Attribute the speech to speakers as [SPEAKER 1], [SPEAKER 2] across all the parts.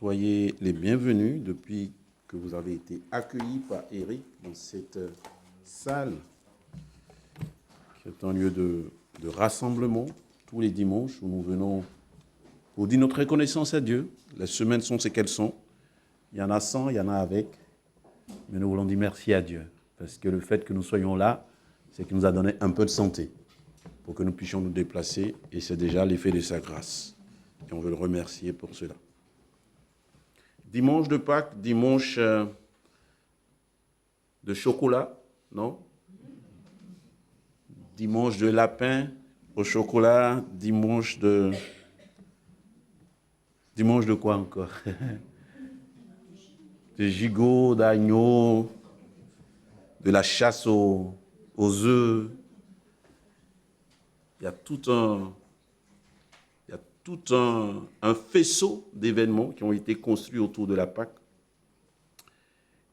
[SPEAKER 1] Soyez les bienvenus depuis que vous avez été accueillis par Eric dans cette salle qui est un lieu de rassemblement tous les dimanches où nous venons pour dire notre reconnaissance à Dieu. Les semaines sont ce qu'elles sont. Il y en a sans, il y en a avec. Mais nous voulons dire merci à Dieu parce que le fait que nous soyons là, c'est qu'il nous a donné un peu de santé pour que nous puissions nous déplacer et c'est déjà l'effet de sa grâce. Et on veut le remercier pour cela. Dimanche de Pâques, dimanche de chocolat, non? Dimanche de lapin au chocolat, dimanche de quoi encore? De gigot, d'agneau, de la chasse aux œufs. Il y a tout un faisceau d'événements qui ont été construits autour de la Pâque.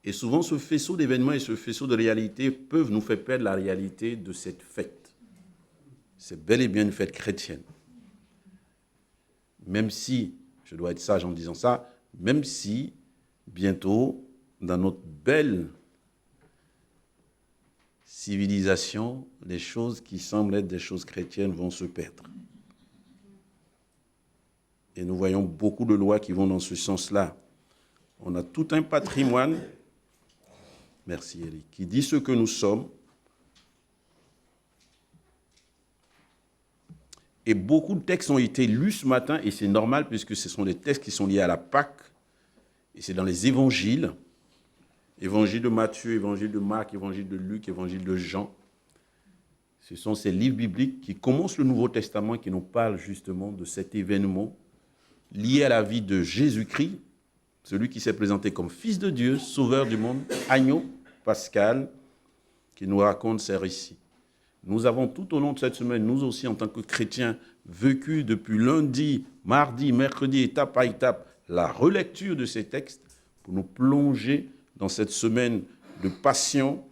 [SPEAKER 1] Et souvent, ce faisceau d'événements et ce faisceau de réalités peuvent nous faire perdre la réalité de cette fête. C'est bel et bien une fête chrétienne. Même si, je dois être sage en disant ça, même si, bientôt, dans notre belle civilisation, les choses qui semblent être des choses chrétiennes vont se perdre. Et nous voyons beaucoup de lois qui vont dans ce sens-là. On a tout un patrimoine, merci Eric, qui dit ce que nous sommes. Et beaucoup de textes ont été lus ce matin, et c'est normal puisque ce sont des textes qui sont liés à la Pâque. Et c'est dans les évangiles, évangile de Matthieu, évangile de Marc, évangile de Luc, évangile de Jean. Ce sont ces livres bibliques qui commencent le Nouveau Testament, qui nous parlent justement de cet événement lié à la vie de Jésus-Christ, celui qui s'est présenté comme Fils de Dieu, Sauveur du monde, agneau pascal, qui nous raconte ces récits. Nous avons tout au long de cette semaine, nous aussi en tant que chrétiens, vécu depuis lundi, mardi, mercredi, étape par étape, la relecture de ces textes pour nous plonger dans cette semaine de passion.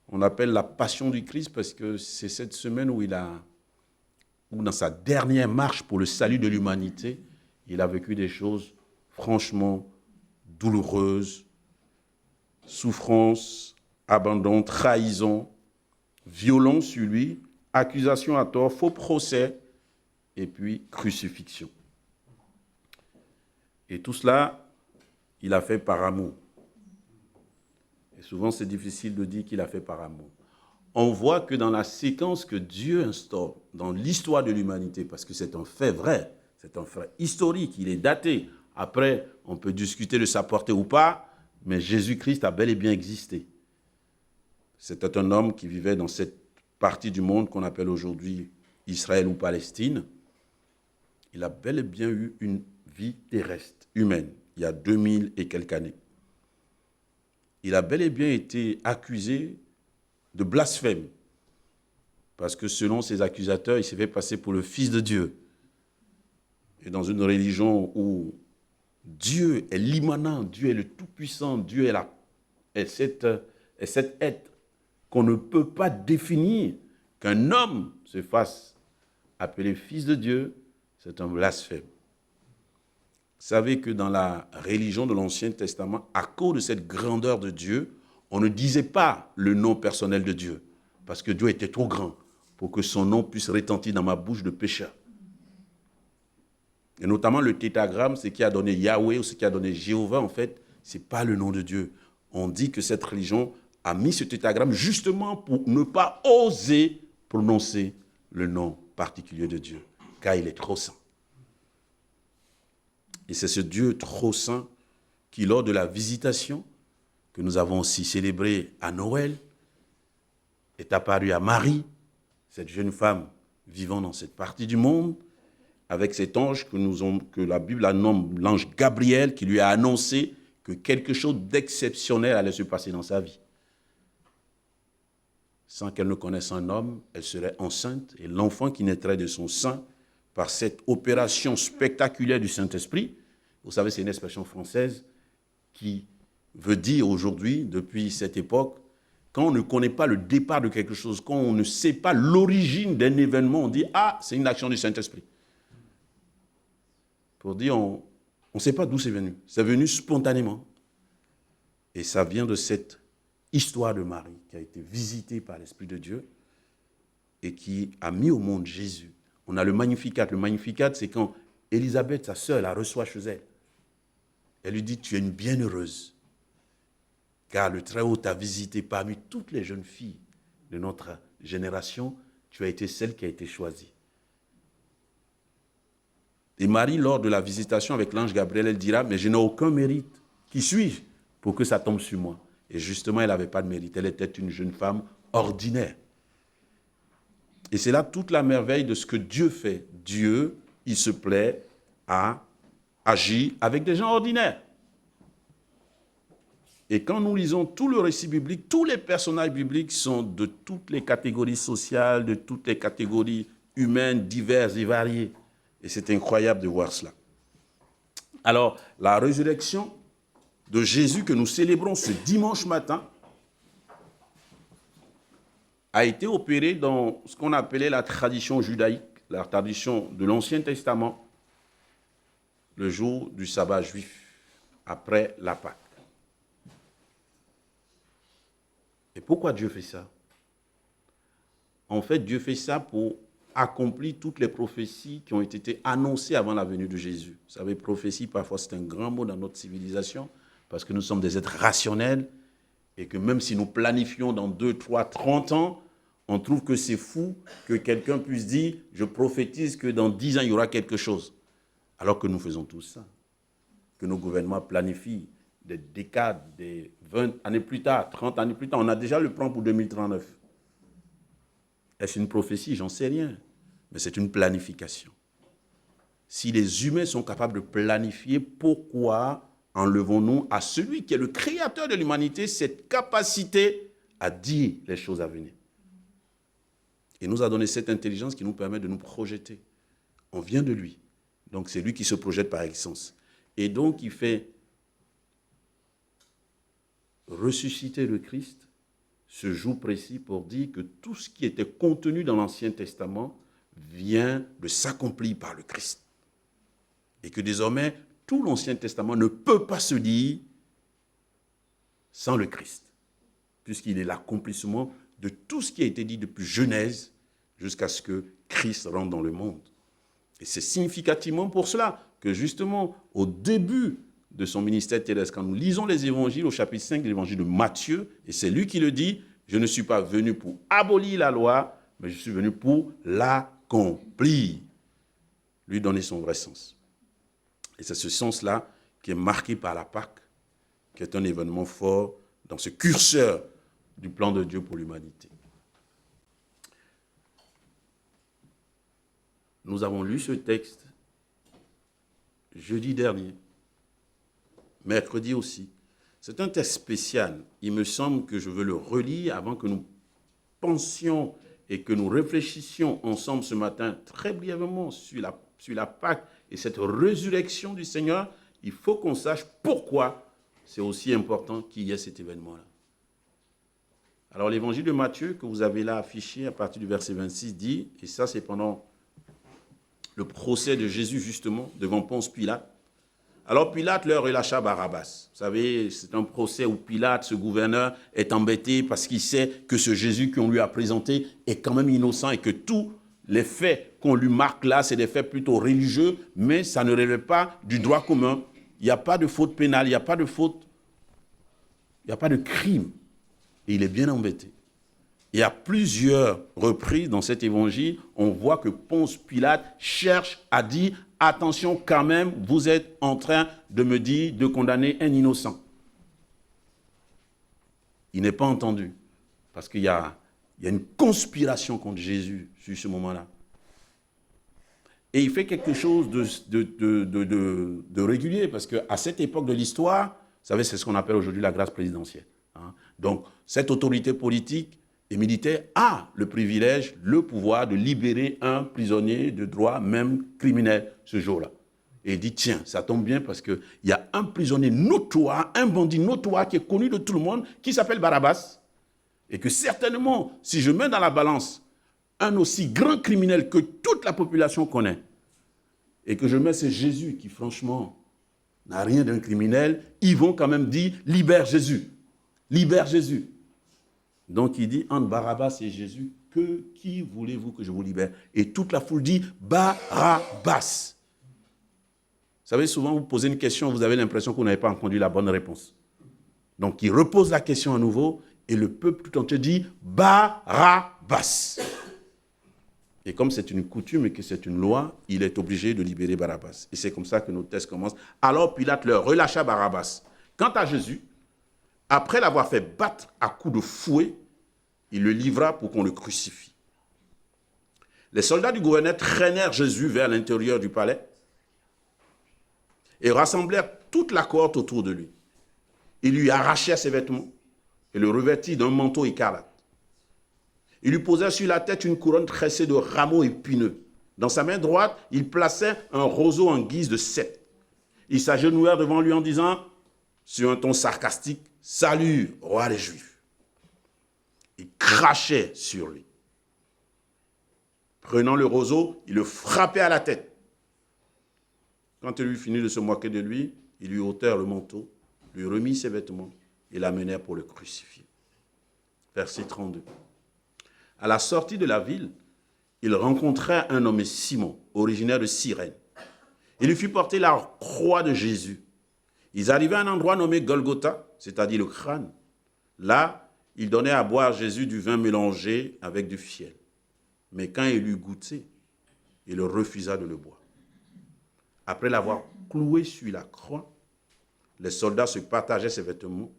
[SPEAKER 1] On appelle la passion du Christ parce que c'est cette semaine où dans sa dernière marche pour le salut de l'humanité, il a vécu des choses franchement douloureuses, souffrance, abandon, trahison, violence sur lui, accusation à tort, faux procès, et puis crucifixion. Et tout cela, il a fait par amour. Et souvent, c'est difficile de dire qu'il a fait par amour. On voit que dans la séquence que Dieu instaure dans l'histoire de l'humanité, parce que c'est un fait vrai, c'est un fait historique, il est daté. Après, on peut discuter de sa portée ou pas, mais Jésus-Christ a bel et bien existé. C'était un homme qui vivait dans cette partie du monde qu'on appelle aujourd'hui Israël ou Palestine. Il a bel et bien eu une vie terrestre, humaine, il y a 2000 et quelques années. Il a bel et bien été accusé de blasphème, parce que selon ses accusateurs, il s'est fait passer pour le Fils de Dieu. Et dans une religion où Dieu est l'immanent, Dieu est le tout-puissant, Dieu est cet être qu'on ne peut pas définir, qu'un homme se fasse appeler Fils de Dieu, c'est un blasphème. Vous savez que dans la religion de l'Ancien Testament, à cause de cette grandeur de Dieu, on ne disait pas le nom personnel de Dieu, parce que Dieu était trop grand pour que son nom puisse retentir dans ma bouche de pécheur. Et notamment le tétragramme, ce qui a donné Yahweh ou ce qui a donné Jéhovah, en fait, ce n'est pas le nom de Dieu. On dit que cette religion a mis ce tétragramme justement pour ne pas oser prononcer le nom particulier de Dieu, car il est trop saint. Et c'est ce Dieu trop saint qui, lors de la visitation, que nous avons aussi célébrée à Noël, est apparu à Marie, cette jeune femme vivant dans cette partie du monde, avec cet ange que la Bible nomme l'ange Gabriel, qui lui a annoncé que quelque chose d'exceptionnel allait se passer dans sa vie. Sans qu'elle ne connaisse un homme, elle serait enceinte, et l'enfant qui naîtrait de son sein, par cette opération spectaculaire du Saint-Esprit, vous savez, c'est une expression française qui veut dire aujourd'hui, depuis cette époque, quand on ne connaît pas le départ de quelque chose, quand on ne sait pas l'origine d'un événement, on dit « Ah, c'est une action du Saint-Esprit ». Pour dire, On ne sait pas d'où c'est venu. C'est venu spontanément. Et ça vient de cette histoire de Marie qui a été visitée par l'Esprit de Dieu et qui a mis au monde Jésus. On a le Magnificat. Le Magnificat, c'est quand Élisabeth, sa sœur, la reçoit chez elle. Elle lui dit, tu es une bienheureuse, car le Très-Haut t'a visité parmi toutes les jeunes filles de notre génération. Tu as été celle qui a été choisie. Et Marie, lors de la visitation avec l'ange Gabriel, elle dira, mais je n'ai aucun mérite. Qui suis-je pour que ça tombe sur moi? Et justement, elle n'avait pas de mérite. Elle était une jeune femme ordinaire. Et c'est là toute la merveille de ce que Dieu fait. Dieu, il se plaît à agir avec des gens ordinaires. Et quand nous lisons tout le récit biblique, tous les personnages bibliques sont de toutes les catégories sociales, de toutes les catégories humaines, diverses et variées. Et c'est incroyable de voir cela. Alors, la résurrection de Jésus que nous célébrons ce dimanche matin a été opérée dans ce qu'on appelait la tradition judaïque, la tradition de l'Ancien Testament, le jour du sabbat juif, après la Pâque. Et pourquoi Dieu fait ça? En fait, Dieu fait ça pour accomplir toutes les prophéties qui ont été annoncées avant la venue de Jésus. Vous savez, prophétie, parfois, c'est un grand mot dans notre civilisation, parce que nous sommes des êtres rationnels, et que même si nous planifions dans 2, 3, 30 ans, on trouve que c'est fou que quelqu'un puisse dire « je prophétise que dans 10 ans, il y aura quelque chose ». Alors que nous faisons tout ça. Que nos gouvernements planifient des décades, des 20 années plus tard, 30 années plus tard. On a déjà le plan pour 2039. Est-ce une prophétie? J'en sais rien. Mais c'est une planification. Si les humains sont capables de planifier, pourquoi enlevons-nous à celui qui est le créateur de l'humanité cette capacité à dire les choses à venir? Il nous a donné cette intelligence qui nous permet de nous projeter. On vient de lui. Donc c'est lui qui se projette par excellence. Et donc il fait ressusciter le Christ ce jour précis pour dire que tout ce qui était contenu dans l'Ancien Testament vient de s'accomplir par le Christ. Et que désormais, tout l'Ancien Testament ne peut pas se lire sans le Christ, puisqu'il est l'accomplissement de tout ce qui a été dit depuis Genèse jusqu'à ce que Christ rentre dans le monde. Et c'est significativement pour cela que justement, au début de son ministère terrestre, quand nous lisons les évangiles, au chapitre 5 de l'évangile de Matthieu, et c'est lui qui le dit, « Je ne suis pas venu pour abolir la loi, mais je suis venu pour l'accomplir. » Lui donner son vrai sens. Et c'est ce sens-là qui est marqué par la Pâque, qui est un événement fort dans ce curseur du plan de Dieu pour l'humanité. Nous avons lu ce texte jeudi dernier, mercredi aussi. C'est un texte spécial. Il me semble que je veux le relire avant que nous pensions et que nous réfléchissions ensemble ce matin très brièvement sur la Pâque et cette résurrection du Seigneur. Il faut qu'on sache pourquoi c'est aussi important qu'il y ait cet événement-là. Alors l'évangile de Matthieu que vous avez là affiché à partir du verset 26 dit, et ça c'est pendant le procès de Jésus justement devant Ponce Pilate. Alors Pilate leur relâcha Barabbas. Vous savez, c'est un procès où Pilate, ce gouverneur, est embêté parce qu'il sait que ce Jésus qu'on lui a présenté est quand même innocent et que tous les faits qu'on lui marque là, c'est des faits plutôt religieux, mais ça ne relève pas du droit commun. Il n'y a pas de faute pénale, il n'y a pas de faute, il n'y a pas de crime. Et il est bien embêté. Et à plusieurs reprises dans cet évangile, on voit que Ponce Pilate cherche à dire « Attention quand même, vous êtes en train de me dire de condamner un innocent. » Il n'est pas entendu, parce qu'il y a une conspiration contre Jésus sur ce moment-là. Et il fait quelque chose de régulier, parce qu'à cette époque de l'histoire, vous savez, c'est ce qu'on appelle aujourd'hui la grâce présidentielle. Hein. Donc, cette autorité politique et militaire a le privilège, le pouvoir de libérer un prisonnier de droit, même criminel, ce jour-là. Et il dit, tiens, ça tombe bien parce qu'il y a un prisonnier notoire, un bandit notoire qui est connu de tout le monde, qui s'appelle Barabbas, et que certainement, si je mets dans la balance un aussi grand criminel que toute la population connaît, et que je mets, c'est Jésus qui, franchement, n'a rien d'un criminel, ils vont quand même dire « libère Jésus, libère Jésus ». Donc il dit entre Barabbas et Jésus, qui voulez-vous que je vous libère? Et toute la foule dit Barabbas. Vous savez, souvent vous posez une question, vous avez l'impression que vous n'avez pas entendu la bonne réponse. Donc il repose la question à nouveau et le peuple tout entier dit Barabbas. Et comme c'est une coutume et que c'est une loi, il est obligé de libérer Barabbas. Et c'est comme ça que nos textes commencent. Alors Pilate leur relâcha Barabbas. Quant à Jésus, après l'avoir fait battre à coups de fouet, il le livra pour qu'on le crucifie. Les soldats du gouverneur traînèrent Jésus vers l'intérieur du palais et rassemblèrent toute la cohorte autour de lui. Ils lui arrachèrent ses vêtements et le revêtirent d'un manteau écarlate. Ils lui posèrent sur la tête une couronne tressée de rameaux épineux. Dans sa main droite, il plaçait un roseau en guise de cep. Ils s'agenouillèrent devant lui en disant, sur un ton sarcastique, « Salut, roi des Juifs !» Ils crachaient sur lui. Prenant le roseau, il le frappait à la tête. Quand il eut fini de se moquer de lui, ils lui ôtèrent le manteau, lui remit ses vêtements et l'amenèrent pour le crucifier. Verset 32. À la sortie de la ville, il rencontra un nommé Simon, originaire de Cyrène. Il lui fit porter la croix de Jésus. Ils arrivaient à un endroit nommé Golgotha, c'est-à-dire le crâne. Là, il donnait à boire à Jésus du vin mélangé avec du fiel. Mais quand il eut goûté, il refusa de le boire. Après l'avoir cloué sur la croix, les soldats se partageaient ses vêtements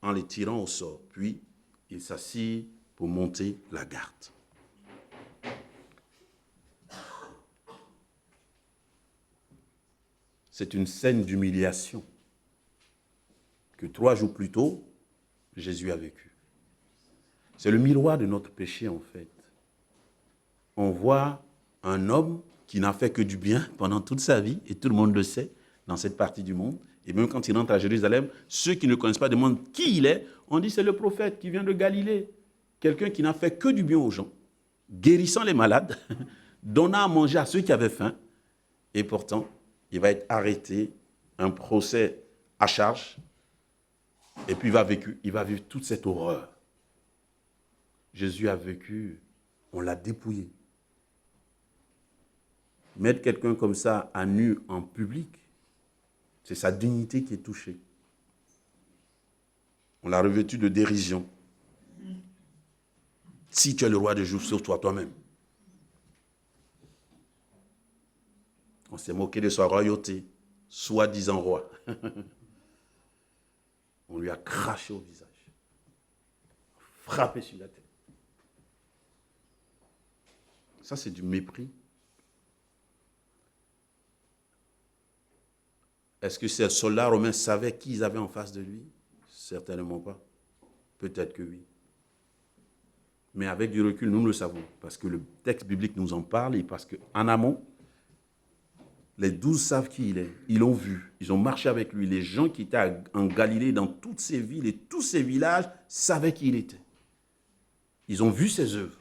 [SPEAKER 1] en les tirant au sort. Puis, il s'assit pour monter la garde. C'est une scène d'humiliation que 3 jours plus tôt, Jésus a vécu. C'est le miroir de notre péché en fait. On voit un homme qui n'a fait que du bien pendant toute sa vie, et tout le monde le sait, dans cette partie du monde. Et même quand il rentre à Jérusalem, ceux qui ne connaissent pas demandent qui il est. On dit c'est le prophète qui vient de Galilée. Quelqu'un qui n'a fait que du bien aux gens, guérissant les malades, donnant à manger à ceux qui avaient faim. Et pourtant, il va être arrêté, un procès à charge, et puis il va vivre toute cette horreur. Jésus a vécu, on l'a dépouillé. Mettre quelqu'un comme ça à nu en public, c'est sa dignité qui est touchée. On l'a revêtu de dérision. Si tu es le roi des Juifs, sauve-toi toi-même. On s'est moqué de sa royauté, soi-disant roi. On lui a craché au visage, frappé sur la tête. Ça, c'est du mépris. Est-ce que ces soldats romains savaient qui ils avaient en face de lui? Certainement pas. Peut-être que oui. Mais avec du recul, nous le savons, parce que le texte biblique nous en parle et parce qu'en amont, les 12 savent qui il est. Ils l'ont vu, ils ont marché avec lui. Les gens qui étaient en Galilée, dans toutes ces villes et tous ces villages, savaient qui il était. Ils ont vu ses œuvres.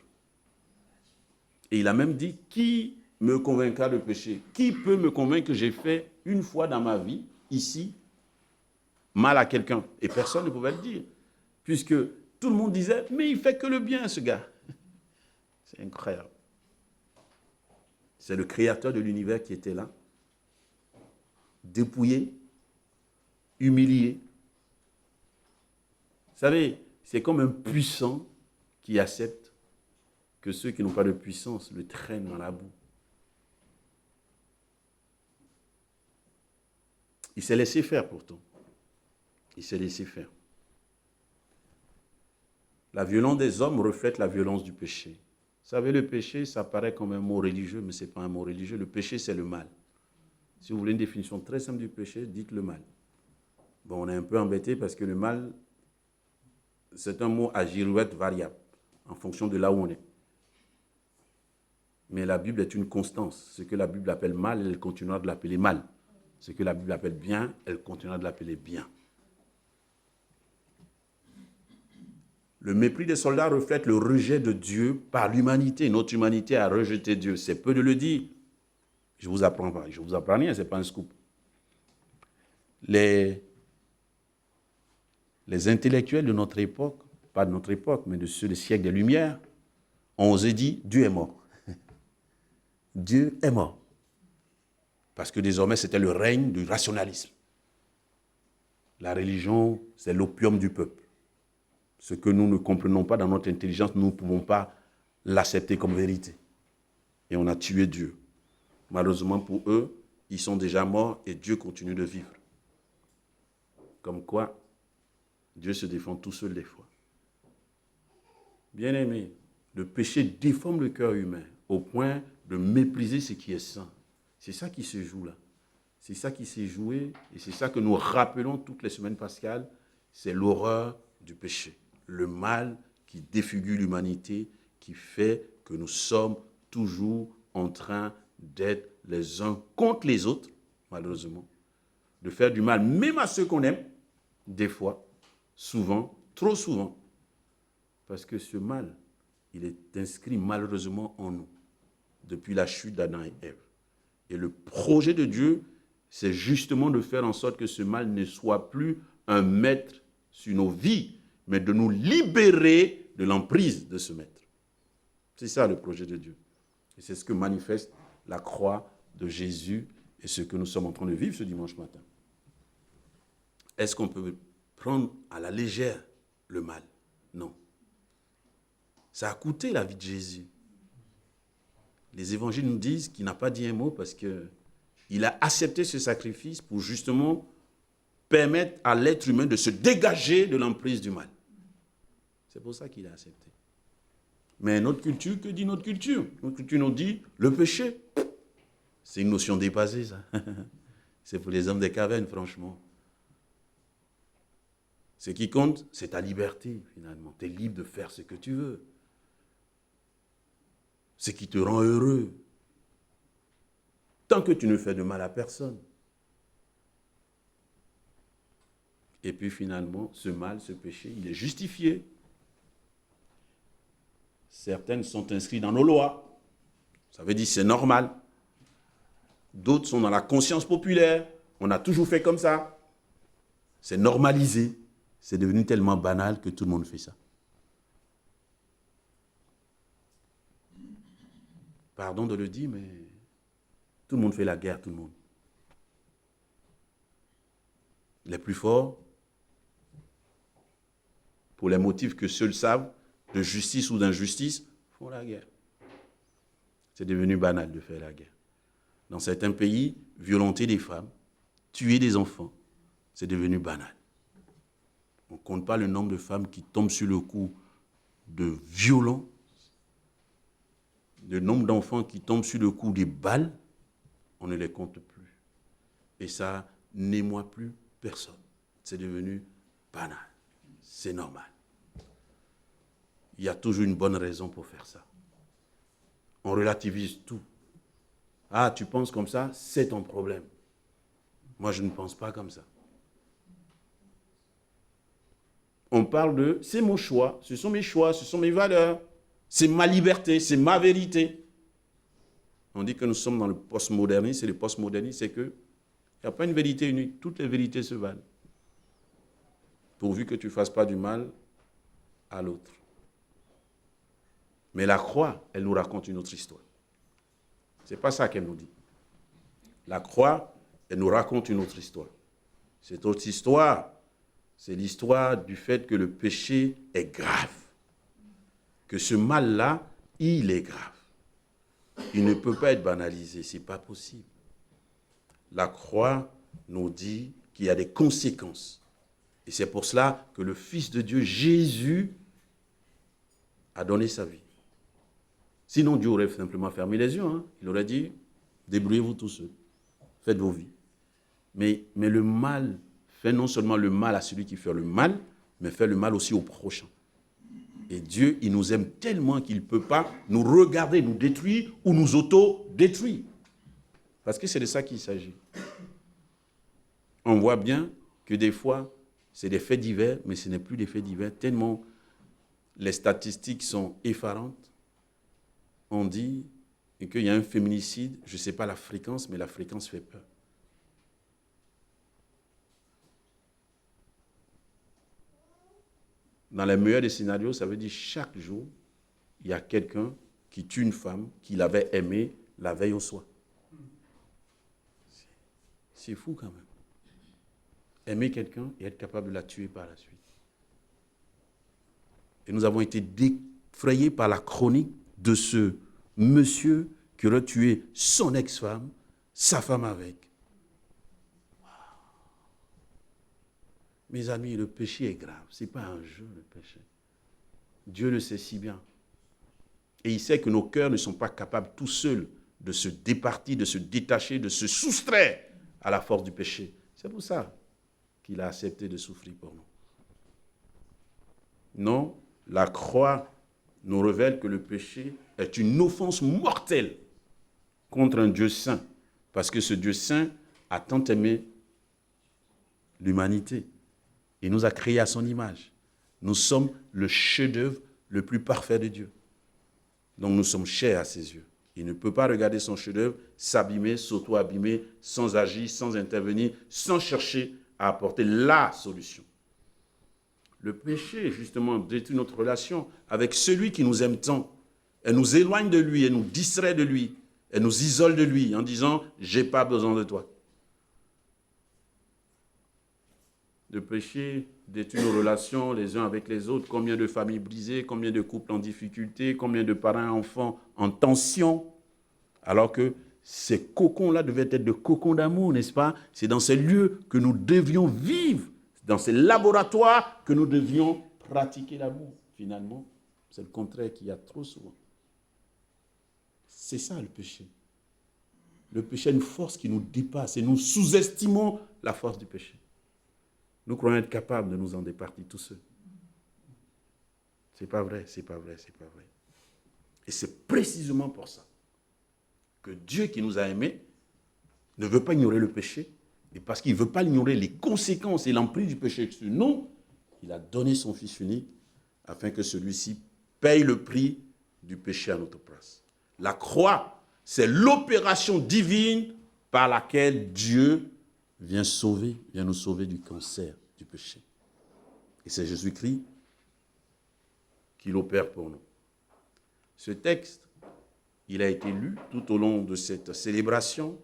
[SPEAKER 1] Et il a même dit, qui me convaincra de péché? Qui peut me convaincre que j'ai fait une fois dans ma vie, ici, mal à quelqu'un? Et personne ne pouvait le dire, puisque tout le monde disait, mais il fait que le bien, ce gars. C'est incroyable. C'est le créateur de l'univers qui était là, dépouillé, humilié. Vous savez, c'est comme un puissant qui accepte que ceux qui n'ont pas de puissance le traînent dans la boue. Il s'est laissé faire pourtant. Il s'est laissé faire. La violence des hommes reflète la violence du péché. Vous savez, le péché, ça paraît comme un mot religieux, mais ce n'est pas un mot religieux. Le péché, c'est le mal. Si vous voulez une définition très simple du péché, dites le mal. Bon, on est un peu embêté parce que le mal, c'est un mot à girouette variable, en fonction de là où on est. Mais la Bible est une constance. Ce que la Bible appelle mal, elle continuera de l'appeler mal. Ce que la Bible appelle bien, elle continuera de l'appeler bien. Le mépris des soldats reflète le rejet de Dieu par l'humanité. Notre humanité a rejeté Dieu. C'est peu de le dire. Je ne vous apprends pas. Je ne vous apprends rien, ce n'est pas un scoop. les intellectuels de notre époque, pas de notre époque, mais de ceux des siècles des Lumières, ont osé dire Dieu est mort. Dieu est mort. Parce que désormais, c'était le règne du rationalisme. La religion, c'est l'opium du peuple. Ce que nous ne comprenons pas dans notre intelligence, nous ne pouvons pas l'accepter comme vérité. Et on a tué Dieu. Malheureusement pour eux, ils sont déjà morts et Dieu continue de vivre. Comme quoi, Dieu se défend tout seul des fois. Bien-aimés, le péché déforme le cœur humain au point de mépriser ce qui est saint. C'est ça qui se joue là. C'est ça qui s'est joué et c'est ça que nous rappelons toutes les semaines pascales. C'est l'horreur du péché. Le mal qui défigure l'humanité, qui fait que nous sommes toujours en train d'être les uns contre les autres, malheureusement. De faire du mal, même à ceux qu'on aime, des fois, souvent, trop souvent. Parce que ce mal, il est inscrit malheureusement en nous, depuis la chute d'Adam et Ève. Et le projet de Dieu, c'est justement de faire en sorte que ce mal ne soit plus un maître sur nos vies, mais de nous libérer de l'emprise de ce maître. C'est ça le projet de Dieu. Et c'est ce que manifeste la croix de Jésus et ce que nous sommes en train de vivre ce dimanche matin. Est-ce qu'on peut prendre à la légère le mal? Non. Ça a coûté la vie de Jésus. Les évangiles nous disent qu'il n'a pas dit un mot parce qu'il a accepté ce sacrifice pour justement permettre à l'être humain de se dégager de l'emprise du mal. C'est pour ça qu'il a accepté. Mais notre culture, que dit notre culture? Notre culture nous dit le péché. C'est une notion dépassée, ça. C'est pour les hommes des cavernes, franchement. Ce qui compte, c'est ta liberté, finalement. Tu es libre de faire ce que tu veux. Ce qui te rend heureux. Tant que tu ne fais de mal à personne. Et puis finalement, ce mal, ce péché, il est justifié. Certaines sont inscrites dans nos lois. Ça veut dire c'est normal. D'autres sont dans la conscience populaire. On a toujours fait comme ça. C'est normalisé. C'est devenu tellement banal que tout le monde fait ça. Pardon de le dire, mais tout le monde fait la guerre, tout le monde. Les plus forts, pour les motifs que seuls savent, de justice ou d'injustice, font la guerre. C'est devenu banal de faire la guerre. Dans certains pays, violenter des femmes, tuer des enfants, c'est devenu banal. On ne compte pas le nombre de femmes qui tombent sur le coup de violence, le nombre d'enfants qui tombent sur le coup des balles, on ne les compte plus. Et ça n'émeut plus personne. C'est devenu banal. C'est normal. Il y a toujours une bonne raison pour faire ça. On relativise tout. Ah, tu penses comme ça, c'est ton problème. Moi, je ne pense pas comme ça. On parle de, c'est mon choix, ce sont mes valeurs, c'est ma liberté, c'est ma vérité. On dit que nous sommes dans le postmodernisme, et le postmodernisme, c'est qu'il n'y a pas une vérité unique, toutes les vérités se valent. Pourvu que tu ne fasses pas du mal à l'autre. Mais la croix, elle nous raconte une autre histoire. Ce n'est pas ça qu'elle nous dit. La croix, elle nous raconte une autre histoire. Cette autre histoire, c'est l'histoire du fait que le péché est grave. Que ce mal-là, il est grave. Il ne peut pas être banalisé, ce n'est pas possible. La croix nous dit qu'il y a des conséquences. Et c'est pour cela que le Fils de Dieu, Jésus, a donné sa vie. Sinon, Dieu aurait simplement fermé les yeux. Il aurait dit, débrouillez-vous tous seuls. Faites vos vies. Mais le mal fait non seulement le mal à celui qui fait le mal, mais fait le mal aussi au prochain. Et Dieu, il nous aime tellement qu'il ne peut pas nous regarder, nous détruire ou nous auto-détruire. Parce que c'est de ça qu'il s'agit. On voit bien que des fois, c'est des faits divers, mais ce n'est plus des faits divers, tellement les statistiques sont effarantes. On dit qu'il y a un féminicide, je ne sais pas la fréquence, mais la fréquence fait peur. dans les meilleurs des scénarios, ça veut dire chaque jour, il y a quelqu'un qui tue une femme qu'il avait aimée la veille au soir. C'est fou quand même. Aimer quelqu'un et être capable de la tuer par la suite. Et nous avons été défrayés par la chronique de ce monsieur qui aurait tué son ex-femme, sa femme avec. Wow. Mes amis, le péché est grave. Ce n'est pas un jeu, le péché. Dieu le sait si bien. Et il sait que nos cœurs ne sont pas capables tout seuls de se départir, de se détacher, de se soustraire à la force du péché. C'est pour ça qu'il a accepté de souffrir pour nous. Non, la croix nous révèle que le péché est une offense mortelle contre un Dieu saint, parce que ce Dieu saint a tant aimé l'humanité et nous a créés à son image. Nous sommes le chef-d'œuvre le plus parfait de Dieu. Donc nous sommes chers à ses yeux. Il ne peut pas regarder son chef-d'œuvre, s'abîmer, s'auto-abîmer, sans agir, sans intervenir, sans chercher à apporter la solution. Le péché, justement, détruit notre relation avec celui qui nous aime tant. Elle nous éloigne de lui, elle nous distrait de lui, elle nous isole de lui en disant « j'ai pas besoin de toi ». Le péché détruit nos relations les uns avec les autres. Combien de familles brisées, combien de couples en difficulté, combien de parents et enfants en tension. Alors que ces cocons-là devaient être des cocons d'amour, n'est-ce pas? C'est dans ces lieux que nous devions vivre, dans ces laboratoires que nous devions pratiquer l'amour. Finalement, c'est le contraire qu'il y a trop souvent. C'est ça le péché. Le péché a une force qui nous dépasse et nous sous-estimons la force du péché. Nous croyons être capables de nous en départir tout seuls. C'est pas vrai, c'est pas vrai, c'est pas vrai. Et c'est précisément pour ça que Dieu qui nous a aimés ne veut pas ignorer le péché, et parce qu'il ne veut pas ignorer les conséquences et l'emprise du péché sur nous, il a donné son Fils unique afin que celui-ci paye le prix du péché à notre place. La croix, c'est l'opération divine par laquelle Dieu vient nous sauver du cancer du péché. Et c'est Jésus-Christ qui l'opère pour nous. Ce texte, il a été lu tout au long de cette célébration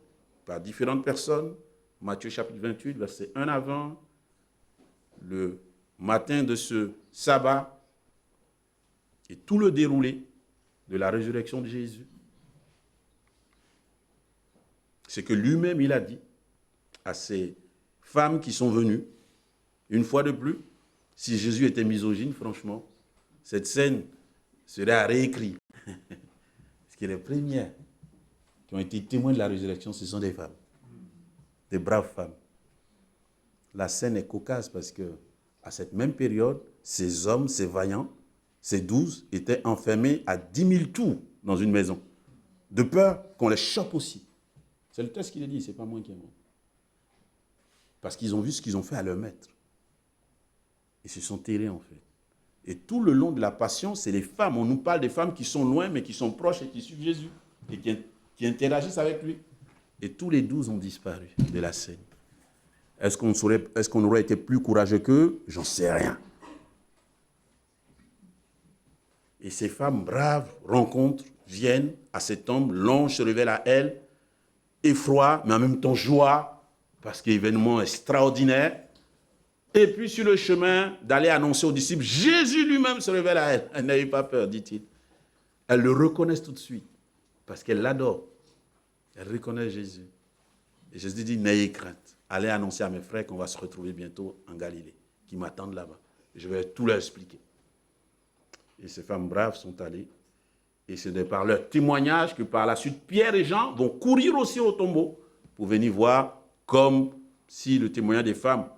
[SPEAKER 1] par différentes personnes. Matthieu chapitre 28, verset 1 à 20, le matin de ce sabbat, et tout le déroulé de la résurrection de Jésus. C'est que lui-même, il a dit à ces femmes qui sont venues, une fois de plus, si Jésus était misogyne, franchement, cette scène serait à réécrire. Parce que les premières qui ont été témoins de la résurrection, ce sont des femmes. Des braves femmes. La scène est cocasse parce que, à cette même période, ces hommes, ces vaillants, ces 12, étaient enfermés à 10 000 tours dans une maison, de peur qu'on les chope aussi. C'est le texte qui le dit, ce n'est pas moi qui ai mot. Parce qu'ils ont vu ce qu'ils ont fait à leur maître. Ils se sont terrés en fait. Et tout le long de la passion, c'est les femmes. On nous parle des femmes qui sont loin, mais qui sont proches et qui suivent Jésus. Et qui interagissent avec lui. Et tous les 12 ont disparu de la scène. Est-ce qu'on aurait été plus courageux qu'eux? J'en sais rien. Et ces femmes braves rencontrent, viennent à cet homme, l'ange se révèle à elle, effroi, mais en même temps joie, parce qu'événement extraordinaire. Et puis sur le chemin d'aller annoncer aux disciples, Jésus lui-même se révèle à elle. Elle n'avait pas peur, dit-il. Elles le reconnaissent tout de suite, parce qu'elles l'adorent. Elles reconnaissent Jésus. Et Jésus dit, n'ayez crainte. Allez annoncer à mes frères qu'on va se retrouver bientôt en Galilée, qui m'attendent là-bas. Je vais tout leur expliquer. Et ces femmes braves sont allées. Et c'est de par leur témoignage que par la suite, Pierre et Jean vont courir aussi au tombeau pour venir voir comme si le témoignage des femmes.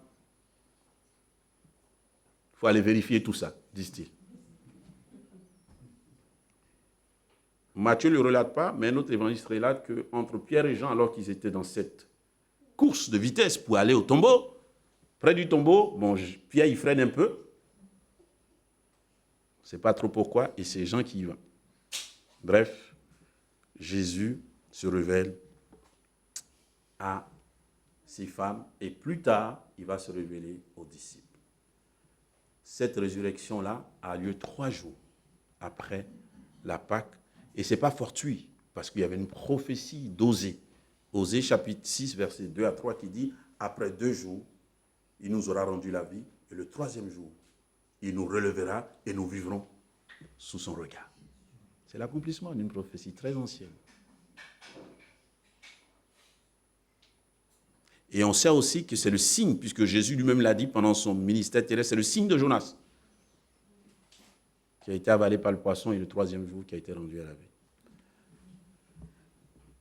[SPEAKER 1] Il faut aller vérifier tout ça, disent-ils. Matthieu ne le relate pas, mais un autre évangéliste relate qu'entre Pierre et Jean, alors qu'ils étaient dans cette course de vitesse pour aller au tombeau, près du tombeau, Pierre il freine un peu. On ne sait pas trop pourquoi, et c'est Jean qui y va. Bref, Jésus se révèle à ces femmes, et plus tard, il va se révéler aux disciples. cette résurrection-là a lieu 3 jours après la Pâque. Et ce n'est pas fortuit, parce qu'il y avait une prophétie d'Osée. Osée chapitre 6, versets 2 à 3 qui dit « Après 2 jours, il nous aura rendu la vie, et le 3e jour, il nous relèvera et nous vivrons sous son regard. » C'est l'accomplissement d'une prophétie très ancienne. Et on sait aussi que c'est le signe, puisque Jésus lui-même l'a dit pendant son ministère terrestre, c'est le signe de Jonas, qui a été avalé par le poisson et le 3e jour qui a été rendu à la vie.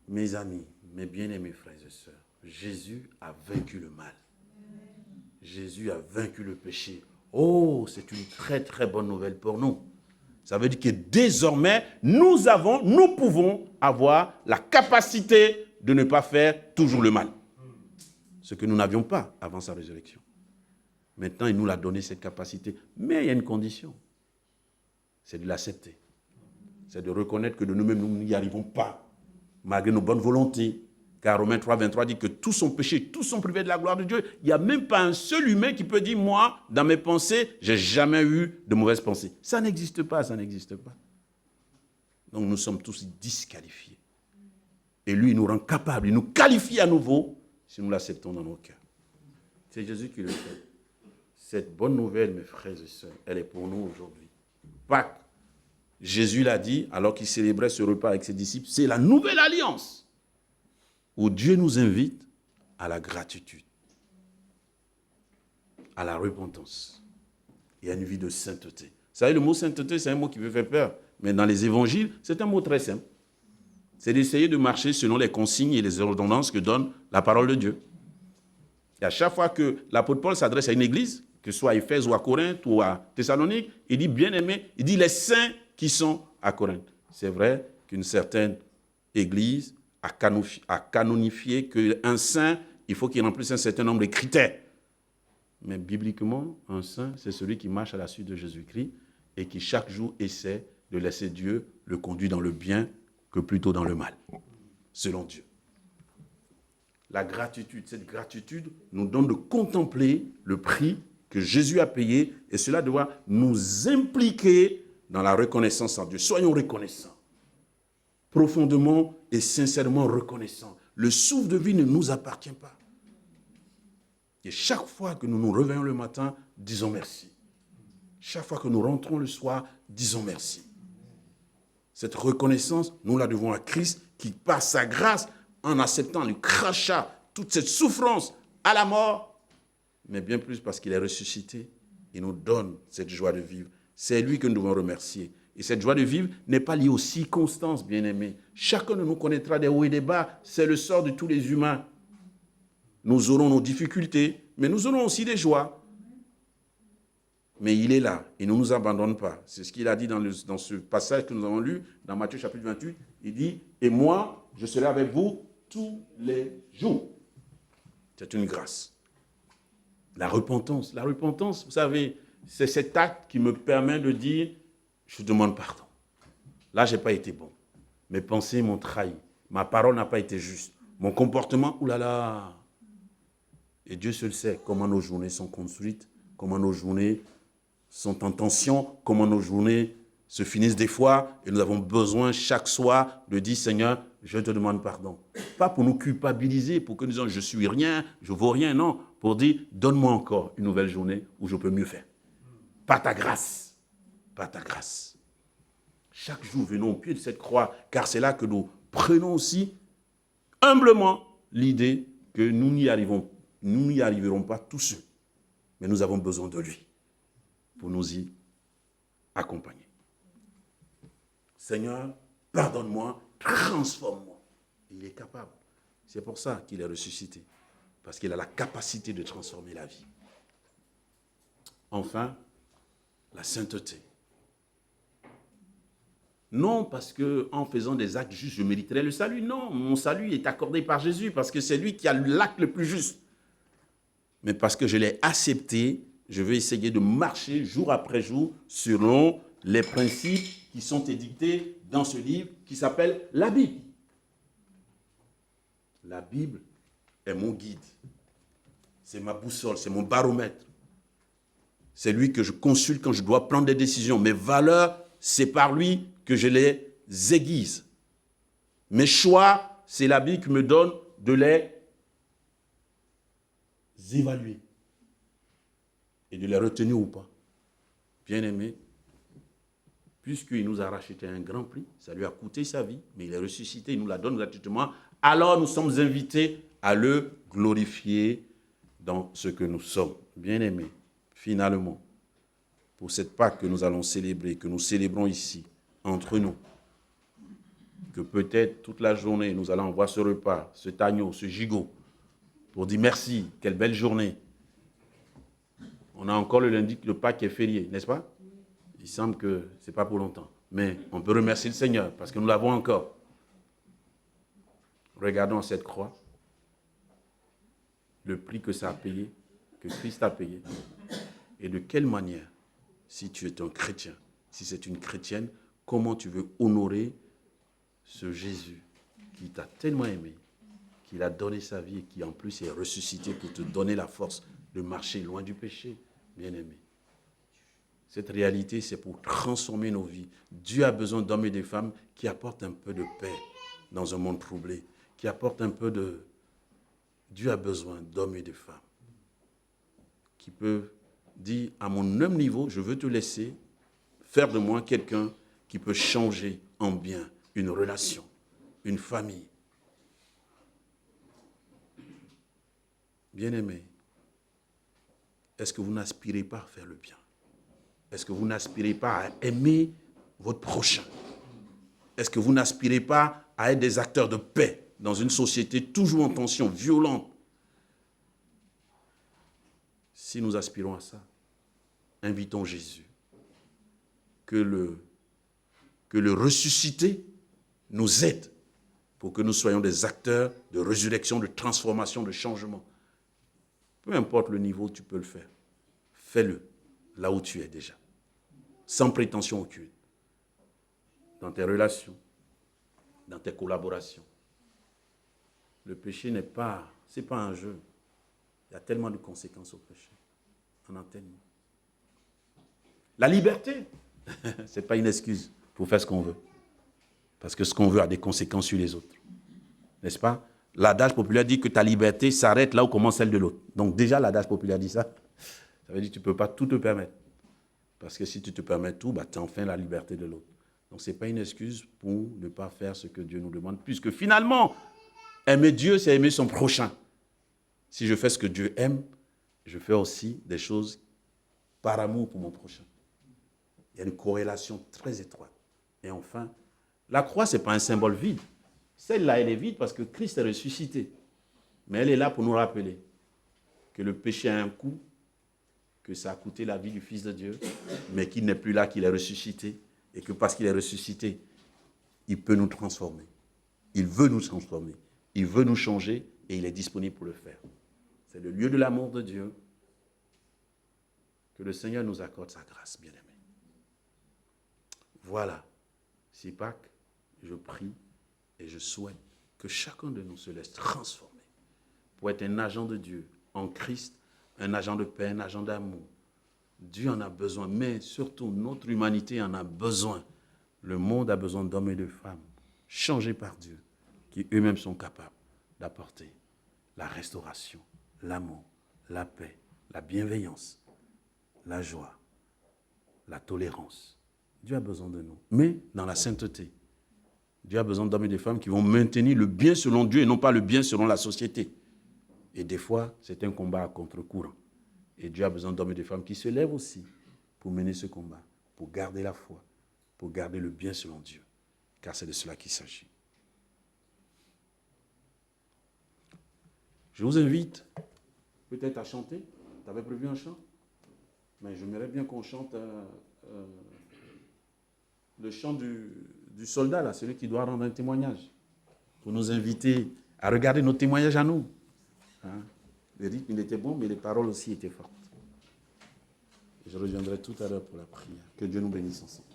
[SPEAKER 1] Mes amis, mes bien-aimés frères et sœurs, Jésus a vaincu le mal. Jésus a vaincu le péché. Oh, c'est une très très bonne nouvelle pour nous. Ça veut dire que désormais, nous pouvons avoir la capacité de ne pas faire toujours le mal. Ce que nous n'avions pas avant sa résurrection. Maintenant, il nous a donné cette capacité. Mais il y a une condition. C'est de l'accepter. C'est de reconnaître que de nous-mêmes, nous n'y arrivons pas, malgré nos bonnes volontés. Car Romains 3, 23 dit que tous sont péchés, tous sont privés de la gloire de Dieu. Il n'y a même pas un seul humain qui peut dire, moi, dans mes pensées, j'ai jamais eu de mauvaises pensées. Ça n'existe pas, ça n'existe pas. Donc nous sommes tous disqualifiés. Et lui, il nous rend capables, il nous qualifie à nouveau si nous l'acceptons dans nos cœurs. C'est Jésus qui le fait. Cette bonne nouvelle, mes frères et sœurs, elle est pour nous aujourd'hui. Pâques, Jésus l'a dit, alors qu'il célébrait ce repas avec ses disciples, c'est la nouvelle alliance où Dieu nous invite à la gratitude, à la repentance et à une vie de sainteté. Vous savez, le mot sainteté, c'est un mot qui peut faire peur, mais dans les évangiles, c'est un mot très simple. C'est d'essayer de marcher selon les consignes et les ordonnances que donne la parole de Dieu. Et à chaque fois que l'apôtre Paul s'adresse à une église, que ce soit à Éphèse ou à Corinthe ou à Thessalonique, il dit bien-aimé, il dit les saints qui sont à Corinthe. C'est vrai qu'une certaine église a canonifié qu'un saint, il faut qu'il remplisse un certain nombre de critères. Mais bibliquement, un saint, c'est celui qui marche à la suite de Jésus-Christ et qui chaque jour essaie de laisser Dieu le conduire dans le bien que plutôt dans le mal, selon Dieu. La gratitude, cette gratitude nous donne de contempler le prix que Jésus a payé et cela doit nous impliquer dans la reconnaissance en Dieu. Soyons reconnaissants, profondément et sincèrement reconnaissants. Le souffle de vie ne nous appartient pas. Et chaque fois que nous nous réveillons le matin, disons merci. Chaque fois que nous rentrons le soir, disons merci. Cette reconnaissance, nous la devons à Christ qui, par sa grâce, en acceptant le crachat, toute cette souffrance à la mort, mais bien plus parce qu'il est ressuscité, il nous donne cette joie de vivre. C'est lui que nous devons remercier. Et cette joie de vivre n'est pas liée aux circonstances, bien-aimés. Chacun de nous connaîtra des hauts et des bas. C'est le sort de tous les humains. Nous aurons nos difficultés, mais nous aurons aussi des joies. Mais il est là, il ne nous abandonne pas. C'est ce qu'il a dit dans ce passage que nous avons lu, dans Matthieu chapitre 28. Il dit, et moi, je serai avec vous tous les jours. C'est une grâce. La repentance, vous savez, c'est cet acte qui me permet de dire, je demande pardon. Là, je n'ai pas été bon. Mes pensées m'ont trahi. Ma parole n'a pas été juste. Mon comportement, oulala. Et Dieu seul sait comment nos journées sont construites, comment nos journées sont en tension, comment nos journées se finissent des fois. Et nous avons besoin chaque soir de dire, Seigneur, je te demande pardon. Pas pour nous culpabiliser, pour que nous disions, je suis rien, je vaux rien, non. Pour dire, donne-moi encore une nouvelle journée où je peux mieux faire. Par ta grâce. Par ta grâce. Chaque jour, venons au pied de cette croix, car c'est là que nous prenons aussi humblement l'idée que nous n'y arriverons pas tous seuls. Mais nous avons besoin de lui pour nous y accompagner. Seigneur, pardonne-moi, transforme-moi. Il est capable. C'est pour ça qu'il est ressuscité. Parce qu'il a la capacité de transformer la vie. Enfin, la sainteté. Non parce qu'en faisant des actes justes, je mériterais le salut. Non, mon salut est accordé par Jésus parce que c'est lui qui a l'acte le plus juste. Mais parce que je l'ai accepté, je vais essayer de marcher jour après jour selon les principes qui sont édictés dans ce livre qui s'appelle la Bible. La Bible est mon guide. C'est ma boussole, c'est mon baromètre. C'est lui que je consulte quand je dois prendre des décisions. Mes valeurs, c'est par lui que je les aiguise. Mes choix, c'est la Bible qui me donne de les évaluer et de les retenir ou pas. Bien-aimé, puisqu'il nous a racheté un grand prix, ça lui a coûté sa vie, mais il est ressuscité, il nous la donne gratuitement, alors nous sommes invités à le glorifier dans ce que nous sommes. Bien-aimés, finalement, pour cette Pâque que nous allons célébrer, que nous célébrons ici, entre nous, que peut-être toute la journée, nous allons voir ce repas, cet agneau, ce gigot, pour dire merci, quelle belle journée. On a encore le lundi, le Pâques qui est férié, n'est-ce pas? Il semble que ce n'est pas pour longtemps. Mais on peut remercier le Seigneur parce que nous l'avons encore. Regardons cette croix, le prix que ça a payé, que Christ a payé. Et de quelle manière, si tu es un chrétien, si c'est une chrétienne, comment tu veux honorer ce Jésus qui t'a tellement aimé, qu'il a donné sa vie et qui en plus est ressuscité pour te donner la force de marcher loin du péché, bien-aimé. Cette réalité, c'est pour transformer nos vies. Dieu a besoin d'hommes et de femmes qui apportent un peu de paix dans un monde troublé, qui apportent un peu de... Dieu a besoin d'hommes et de femmes qui peuvent dire, à mon humble niveau, je veux te laisser faire de moi quelqu'un qui peut changer en bien une relation, une famille. Bien-aimés, est-ce que vous n'aspirez pas à faire le bien? Est-ce que vous n'aspirez pas à aimer votre prochain? Est-ce que vous n'aspirez pas à être des acteurs de paix dans une société toujours en tension, violente? Si nous aspirons à ça, invitons Jésus. Que le ressuscité nous aide pour que nous soyons des acteurs de résurrection, de transformation, de changement. Peu importe le niveau, tu peux le faire. Fais-le là où tu es déjà. Sans prétention aucune. Dans tes relations, dans tes collaborations. Le péché c'est pas un jeu. Il y a tellement de conséquences au péché. On en tellement. La liberté, ce n'est pas une excuse pour faire ce qu'on veut. Parce que ce qu'on veut a des conséquences sur les autres. N'est-ce pas? L'adage populaire dit que ta liberté s'arrête là où commence celle de l'autre. Donc déjà, l'adage populaire dit ça. Ça veut dire que tu ne peux pas tout te permettre. Parce que si tu te permets tout, tu enfreins la liberté de l'autre. Donc ce n'est pas une excuse pour ne pas faire ce que Dieu nous demande. Puisque finalement, aimer Dieu, c'est aimer son prochain. Si je fais ce que Dieu aime, je fais aussi des choses par amour pour mon prochain. Il y a une corrélation très étroite. Et enfin, la croix, ce n'est pas un symbole vide. Celle-là, elle est vide parce que Christ est ressuscité. Mais elle est là pour nous rappeler que le péché a un coût, que ça a coûté la vie du Fils de Dieu, mais qu'il n'est plus là, qu'il est ressuscité. Et que parce qu'il est ressuscité, il peut nous transformer. Il veut nous transformer. Il veut nous changer et il est disponible pour le faire. C'est le lieu de l'amour de Dieu. Que le Seigneur nous accorde sa grâce, bien-aimés. Voilà. C'est Pâques, je prie et je souhaite que chacun de nous se laisse transformer pour être un agent de Dieu en Christ, un agent de paix, un agent d'amour. Dieu en a besoin, mais surtout notre humanité en a besoin. Le monde a besoin d'hommes et de femmes changés par Dieu, qui eux-mêmes sont capables d'apporter la restauration, l'amour, la paix, la bienveillance, la joie, la tolérance. Dieu a besoin de nous, mais dans la sainteté. Dieu a besoin d'hommes et de femmes qui vont maintenir le bien selon Dieu et non pas le bien selon la société. Et des fois, c'est un combat à contre-courant. Et Dieu a besoin d'hommes et de femmes qui se lèvent aussi pour mener ce combat, pour garder la foi, pour garder le bien selon Dieu. Car c'est de cela qu'il s'agit. Je vous invite peut-être à chanter. Tu avais prévu un chant? Mais j'aimerais bien qu'on chante le chant du soldat, là, celui qui doit rendre un témoignage, pour nous inviter à regarder nos témoignages à nous. Hein? Le rythme, il était bon, mais les paroles aussi étaient fortes. Je reviendrai tout à l'heure pour la prière. Que Dieu nous bénisse ensemble.